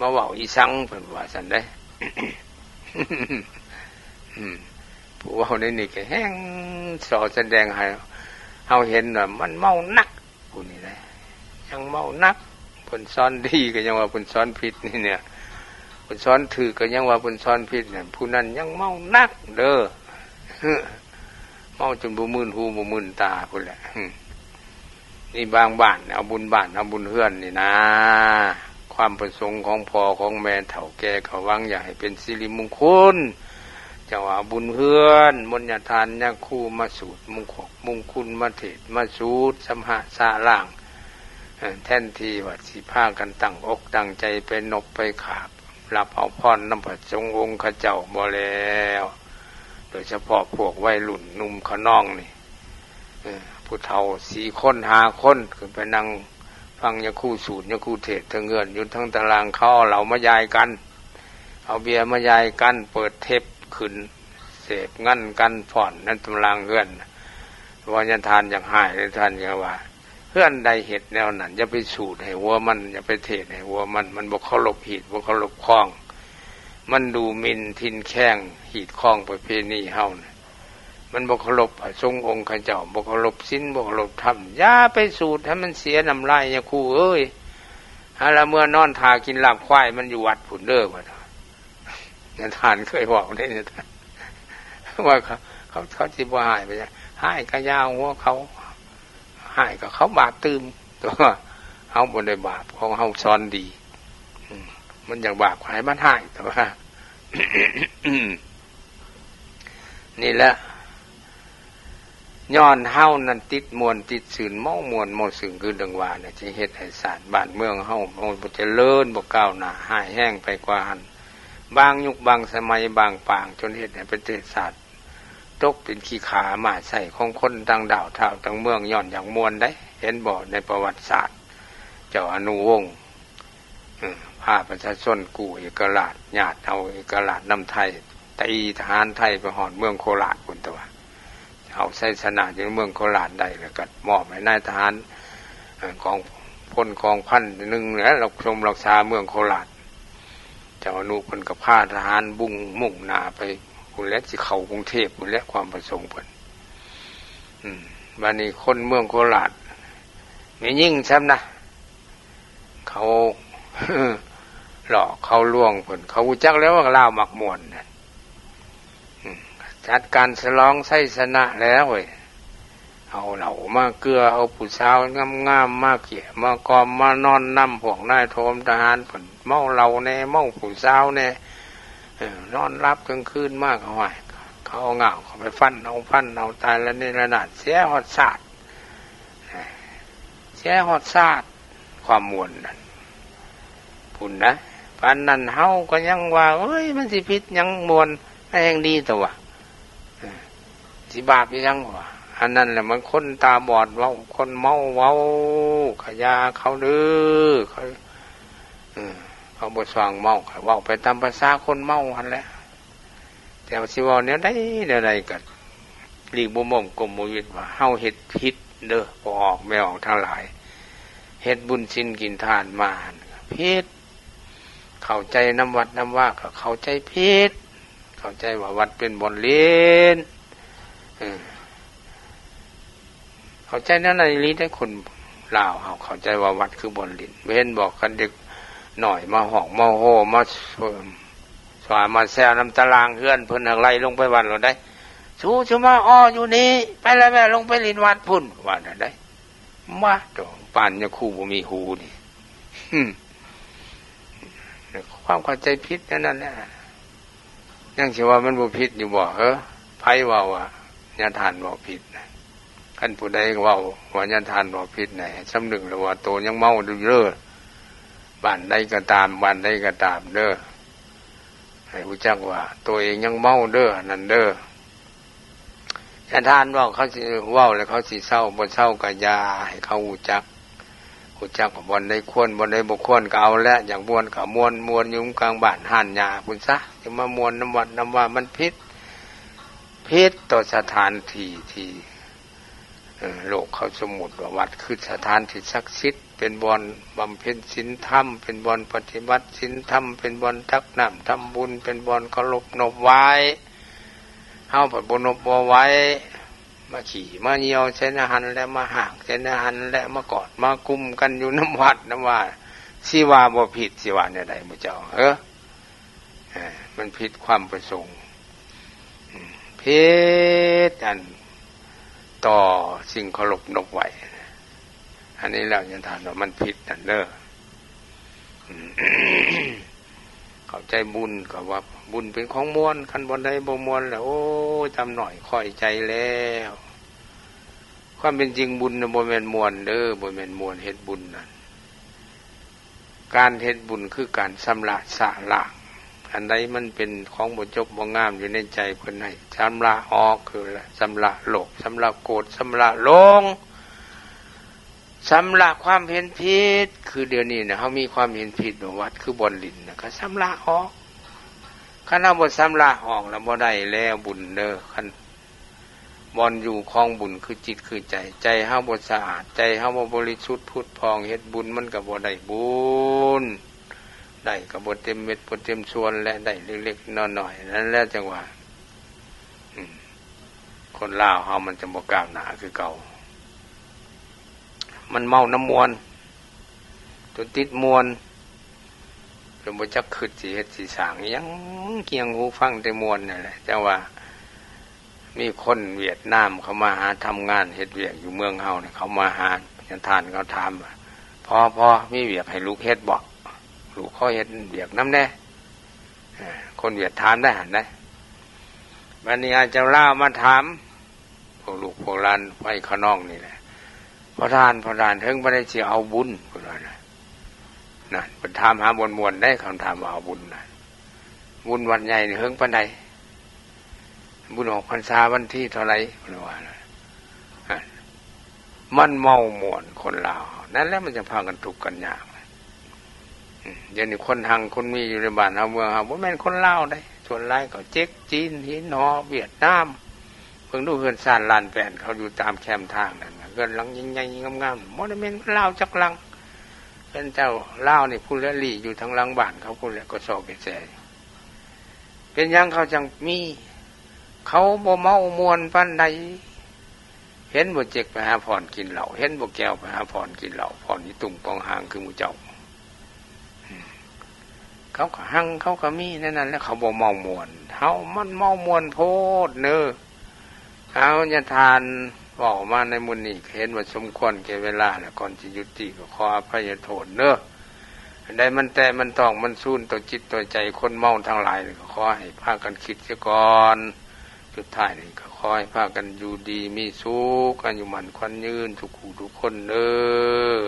มาเว้าอีสังเพิ่นว่าซั่นได้ ผู้เว้าในนี่ก็แฮงสอแสดงให้เฮาเห็นว่ามันเมานักผู้นี่แหละยังเมานักเพิ่นสอนดีก็ยังว่าเพิ่นสอนผิดนี่เนี่ยเพิ่นสอนถูกก็ยังว่าเพิ่นสอนผิดเนี่ยผู้นั้นยังเมานักเด้อ เมาจนบ่มื่นหูบ่มื่นตาพุ่นแหละนี่บางบ้านเอาบุญบ้านเอาบุญเฮือนนี่นะความประสงค์ของพ่อของแม่เฒ่าแก่เขาหวังอยากให้เป็นสิริมงคลจะว่าบุญเฮือนมนต์ทานยาคูมาสูตรมงคลมาเทศมาสูตรสัมหะสาล่างแทนที่ว่าสิพากันตั้งอกตั้งใจไปนบไปขาบรับเอาพรน้ำพระสงฆ์องค์ข้าเจ้าบ่แล้วโดยเฉพาะพวกวัยรุ่นหนุ่มขน้องนี่ผู้เฒ่า4 คน5 คนขึ้นไปนั่งฟังยาคูสูตรยาคูเทศน์ทั้งเงินอยู่ทั้งตารางเขาเหล่ามายายกันเอาเบียร์มายายกันเปิดเทปขึ้นเสพงั้นกันผ่อนนั่นตารางเงินวันยันทานอย่างหายเลยท่านอย่างว่าเพื่อนใดเหตุแนวนั้นอย่าไปสูดให้วัวมันอย่าไปเทศให้วัวมันบ่เคารพหีดบ่เคารพคล้องมันดูหมิ่นทินแข้งหีดคล้องประเพณีเฮานะมันบ่เคารพพระสงฆ์องค์ข้าเจ้าบ่เคารพศีลบ่เคารพธรรมอย่าไปสูดให้มันเสียน้ำลายอย่าคู่เอ้ยหาละเมื่อนอนทากินลาบควายมันอยู่วัดผุนเด้อว่าเนี่ยท่านเคยบอกได้เนี่ยท่านว่าเขาสิบ่หายไปจ้ะหายก็ยาวหัวเขาหายก็เขาบาปตื่มแต่ว่าเฮาบ่ได้บาปของเฮาสอนดีมันอยากบาปให้มันหายแต่ว่า นี่แหละย้อนเฮานั่นติดมวนติดศีลเมามวนเมาสึงคือดังว่าเนี่ยสิเฮ็ดให้ศาสตร์บ้านเมืองเฮาบ่เจริญบ่ก้าวหน้าหายแห้งไปกว่าหันบางยุคบางสมัยบางปางจนเฮ็ดให้ประเทศชาติตกเป็นขี้ขามาใส่ของคนต่างดาวท้าวต่างเมืองย้อนอย่างมวลได้เห็นบ่ในประวัติศาสตร์เจ้าอนุวงศ์พาประชาชนกู้เอกราชญาติเอาเอกราชนำไทยตีทหารไทยไปหอดเมืองโคราชพุ่นตัวเอาไสชนะอยู่เมืองโคราชได้แล้วก็มอบให้นายทหารของพลกองพันหนึ่งแล้วเราชมรักษาเมืองโคราชเจ้าอนุเพิ่นก็พาทหารมุ่งหน้าไปพุ่นแล้วสิเข้ากรุงเทพพุ่นแล้วความประสงค์เพิ่นบัดนี้คนเมืองโคราชมียิ่งซ้ำนะเขาหลอกเขาลวงเพิ่นเขารู้จักแล้วว่าลาวมักม่วนนั่นจัดการฉลองไสชนะแล้วเว้ยเอาเหล่ามาเกลือเอาผู้สาวงามๆมาเกี่ยมากอมมานอนนำพวกนายโทมทหารเพิ่นเมาเหล้าแน่เมาผู้สาวแน่นอนรับกลางคืนมากเขาว่าเขาเอาเหงาเขาไปฟันเอาตายแล้วนี่ระนาดเสียฮอดชาติเสียฮอดชาติความม่วนนั่นพุ่นนะปานนั้นเฮาก็ยังว่าเอ้ยมันสิผิดยังม่วนแห่งดีตัวสิบาปยังวะอันนั้นแหละมันคนตาบอดเว้าคนเมาเว้าขยาเขาดื้อเขาบ่สว่างเมาเขาเว้าไปตามภาษาคนเมาหั่นแหละแต่ว่าสิเว้าแนวใดก็หลีกบ่ม่มกลมบ่วิตว่าเฮาเฮ็ดผิดเด้อบ่ออกไม่ออกทั้งหลายเฮ็ดบุญศีลกินทานมาผิดเข้าใจน้ำวัดน้ำว่าก็เข้าใจผิดเข้าใจว่าวัดเป็นบ่อนเล่นเข้าใจนั่นในนี้ได้คนลาวเข้าใจว่าวัดคือบ่อนเล่นเว้นบอกกันเด็กหน่อยมาห้องมาโหมาสวามาแซวน้ำตารางเฮือนเพิ่นอะไรลงไปวัดเราได้ชูมาอ้ออยู่นี่ไปแล้วแม่ลงไปลินวัดพุ่นว่าได้มาดอกปานยาคูบ่มีหูนี่ความเข้าใจผิดนั่นแหละยังสิว่ามันบ่ผิดอยู่บ่ไผว่าญาทานบ่ผิดคันผู้ใดเว้าว่าญาทานบ่ผิดไหนสำนึกแล้วว่าโตยังเมาอยู่เด้อบ้านใดก็ตามบ้านใดก็ตามเด้อให้รู้จักว่าตัวเองยังเมาเด้อนั่นเด้อญาทานเว้าเขาสิเว้าแล้วเขาสิเศร้าบ่เศร้าก็อย่าให้เขารู้จักว่าบ่ได้ควรบ่ได้บ่ควรก็เอาแล้วอย่างม่วนก็ม่วนอยู่กลางบ้านห่านหญ้าพุ่นซะจะมาม่วนน้ำวัดน้ำว่ามันผิดต่อสถานที่ โลกเขาสมมุติว่าวัดคือสถานที่ศักดิ์สิทธิ์เป็นบ่อนบำเพ็ญศีลธรรมเป็นบ่อนปฏิบัติศีลธรรมเป็นบ่อนตักน้ำทำบุญเป็นบ่อนเคารพนบไหว้เฮาบ่นบบ่ไหว้มาขี่มาเหี่ยวเส้นหันและมาห่างเส้นหันและมากอดมากุมกันอยู่น้ำวัดน้ำว่าสิว่าบ่ผิดสิว่าเนี่ยใดมื้อเจ้ามันผิดความประสงค์ผิดอันต่อสิ่งเคารพนบไหว้อันนี้แล้วยันถามว่ามันผิดนั่นเด้อ เข้าใจบุญก็ว่าบุญเป็นของมวลคันบ่ได้บ่มวลแล้วโอ้จำหน่อยค่อยใจแล้วความเป็นจริงบุญน่ะบ่แม่นมวลเด้อบ่แม่นมวลเฮ็ดบุญนั่นการเฮ็ดบุญคือการชำระสะล้างอันใดมันเป็นของบ่จบบ่งามอยู่ในใจเพิ่นให้ชำระออกคือชำระโลภชำระโกรธชำระหลงชำระความเห็นผิดคือเดี๋ยวนี้นะเฮามีความเห็นผิดว่าวัดคือบ่อนลิ้นนะก็ชำระออกคันเฮาบ่ชำระออกแล้วบ่ได้แล้วบุญเด้อคันบ่อนอยู่ของบุญคือจิตคือใจใจเฮาบ่สะอาดใจเฮาบ่บริสุทธิ์ผุดผ่องเฮ็ดบุญมันก็บ่ได้บุญได้ก็บ่เต็มเม็ดบ่เต็มส่วนและได้เล็กๆน้อยๆนั่นแหละจังว่าคนลาวเฮามันจะบ่ก้าวหน้าคือเก่ามันเมาน้ำมวนจนติดมวนจนบ่จักคิดสิเฮ็ดสิสร้างหยังเกียงหูฟังแต่มวนนั่นแหละแต่ว่ามีคนเวียดนามเขามาหาทำงานเฮ็ดเวียกอยู่เมืองเฮาเนี่ยเขามาหาจันทานเขาถามว่าพอมีเวียกให้ลูกเฮ็ดบ่ลูกเขาเฮ็ดเวียกนำแน่คนเวียดถามได้หั่นได้บัดนี้อาจารย์ลาวมาถามพวกลูกพวกหลานไว้ข้างนอกนี่แหละพอทานถึงบ่ได้สิเอาบุญพุ่นว่านั่นเพิ่นถามหาบนมวลได้คำถามว่าเอาบุญน่ะบุญวันใหญ่นี่เฮิงปานใดบุญออกพรรษาวันที่เท่าไหร่เพิ่นว่ามันเมาม่วนคนลาวนั่นแหละมันจะพากันทุกข์กันยากเดี๋ยวนี้คนหังคนมีอยู่ในบ้านเฮาเมืองเฮาบ่แม่นคนลาวได้ส่วนหลายก็เจ๊กจีนหินหอเวียดนามเพิ่งดูเฮือนซ่านลานแป้นเขาอยู่ตามแคมทางนั่นเกินหลังใหญ่ๆงามๆบ่ได้แม่นลาวจักหลังเป็นเจ้าลาวนี่ผู้ละลี่อยู่ทางหลังบ้านเขาผู้ละก็สอบไปแซ่เป็นหยังเขาจังมีเขาบ่เมามวนปานใดเห็นบ่เจ็กไปหาพรกินเหล้าเห็นบ่แก้วไปหาพรกินเหล้าพรนี่ตุ่มปองหางคือหมู่เจ้าเขาก็หังเขาก็มีนั่นแล้วเขาบ่เมามวนเฮามันเมามวนโพดเน้อเอาญาทานบอกมาในมุนนี้เห็นว่าสมควรแก่เวลาแล้วก่อนสิยุติก็ขออภัยโทษเน้อได้มันแต่มันต้องมันสูญต่อจิตต่อใจคนเมาทั้งหลายก็ขอให้พากันคิดเสียก่อนสุดท้ายนี่ก็ขอให้พากันอยู่ดีมีสุขกันอยู่หมั่นควันยืนทุกคู่ทุกคนเด้อ